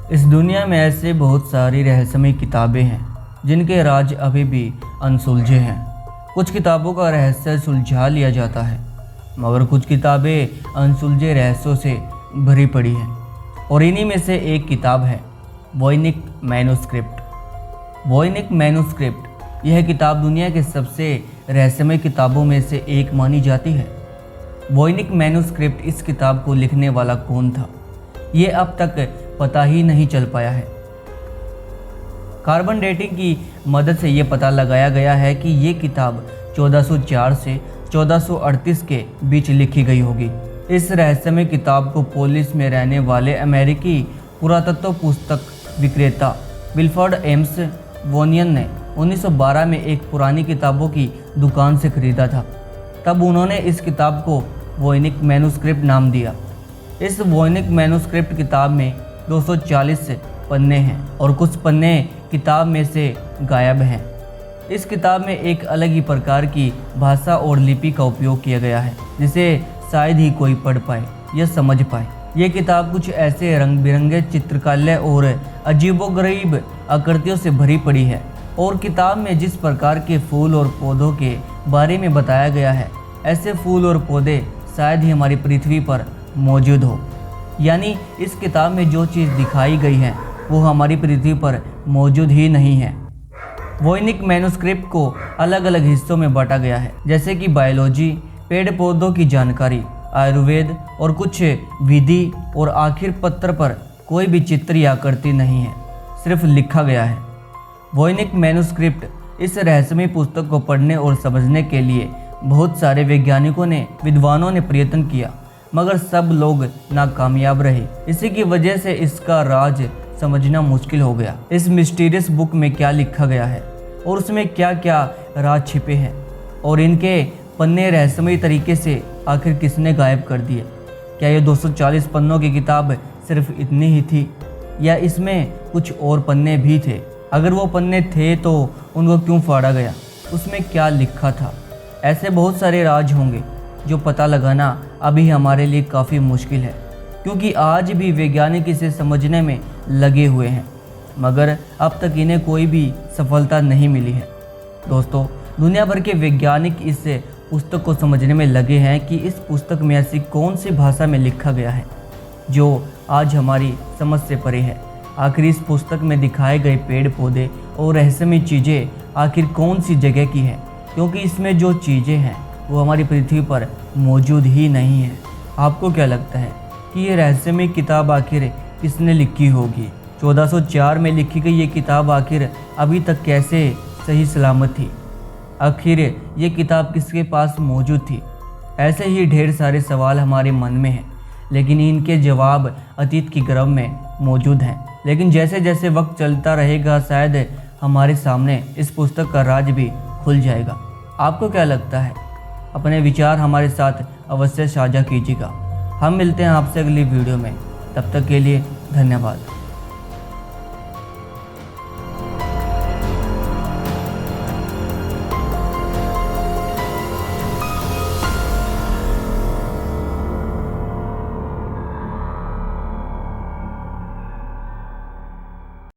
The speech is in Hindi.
इस दुनिया में ऐसे बहुत सारी रहस्यमय किताबें हैं जिनके राज अभी भी अनसुलझे हैं। कुछ किताबों का रहस्य सुलझा लिया जाता है, मगर कुछ किताबें अनसुलझे रहस्यों से भरी पड़ी हैं। और इन्हीं में से एक किताब है वोयनिक मैन्युस्क्रिप्ट। वोयनिक मैन्युस्क्रिप्ट यह किताब दुनिया के सबसे रहस्यमय किताबों में से एक मानी जाती है। वोयनिक मैन्युस्क्रिप्ट, इस किताब को लिखने वाला कौन था, ये अब तक पता ही नहीं चल पाया है। कार्बन डेटिंग की मदद से ये पता लगाया गया है कि ये किताब 1404 से 1438 के बीच लिखी गई होगी। इस रहस्यमय किताब को पोलिस में रहने वाले अमेरिकी पुरातत्व पुस्तक विक्रेता विल्फर्ड एम्स वोनियन ने 1912 में एक पुरानी किताबों की दुकान से खरीदा था। तब उन्होंने इस किताब को वोयनिक मैन्युस्क्रिप्ट नाम दिया। इस वोयनिक मैन्युस्क्रिप्ट किताब में 240 पन्ने हैं और कुछ पन्ने किताब में से गायब हैं। इस किताब में एक अलग ही प्रकार की भाषा और लिपि का उपयोग किया गया है जिसे शायद ही कोई पढ़ पाए या समझ पाए। ये किताब कुछ ऐसे रंग बिरंगे चित्रकला और अजीबोगरीब आकृतियों से भरी पड़ी है। और किताब में जिस प्रकार के फूल और पौधों के बारे में बताया गया है, ऐसे फूल और पौधे शायद ही हमारी पृथ्वी पर मौजूद हो। यानी इस किताब में जो चीज़ दिखाई गई है वो हमारी पृथ्वी पर मौजूद ही नहीं है। वोयनिक मैन्युस्क्रिप्ट को अलग अलग हिस्सों में बांटा गया है, जैसे कि बायोलॉजी, पेड़ पौधों की जानकारी, आयुर्वेद और कुछ विधि, और आखिर पत्र पर कोई भी चित्र या आकृति नहीं है, सिर्फ लिखा गया है। वोयनिक मैन्युस्क्रिप्ट इस रहस्यमय पुस्तक को पढ़ने और समझने के लिए बहुत सारे वैज्ञानिकों ने, विद्वानों ने प्रयत्न किया, मगर सब लोग नाकामयाब रहे। इसी की वजह से इसका राज समझना मुश्किल हो गया। इस मिस्टीरियस बुक में क्या लिखा गया है और उसमें क्या क्या राज छिपे हैं, और इनके पन्ने रहस्यमय तरीके से आखिर किसने गायब कर दिए। क्या ये 240 पन्नों की किताब सिर्फ इतनी ही थी या इसमें कुछ और पन्ने भी थे? अगर वो पन्ने थे तो उनको क्यों फाड़ा गया? उसमें क्या लिखा था? ऐसे बहुत सारे राज होंगे जो पता लगाना अभी हमारे लिए काफ़ी मुश्किल है, क्योंकि आज भी वैज्ञानिक इसे समझने में लगे हुए हैं, मगर अब तक इन्हें कोई भी सफलता नहीं मिली है। दोस्तों, दुनिया भर के वैज्ञानिक इस पुस्तक को समझने में लगे हैं कि इस पुस्तक में ऐसी कौन सी भाषा में लिखा गया है जो आज हमारी समझ से परे है। आखिर इस पुस्तक में दिखाए गए पेड़ पौधे और रहस्यमय चीज़ें आखिर कौन सी जगह की है, क्योंकि इसमें जो चीज़ें हैं वो हमारी पृथ्वी पर मौजूद ही नहीं है। आपको क्या लगता है कि ये रहस्यमय किताब आखिर किसने लिखी होगी? 1404 में लिखी गई ये किताब आखिर अभी तक कैसे सही सलामत थी? आखिर ये किताब किसके पास मौजूद थी? ऐसे ही ढेर सारे सवाल हमारे मन में हैं, लेकिन इनके जवाब अतीत की गर्भ में मौजूद हैं। लेकिन जैसे जैसे वक्त चलता रहेगा, शायद हमारे सामने इस पुस्तक का राज भी खुल जाएगा। आपको क्या लगता है? अपने विचार हमारे साथ अवश्य साझा कीजिएगा। हम मिलते हैं आपसे अगली वीडियो में। तब तक के लिए धन्यवाद।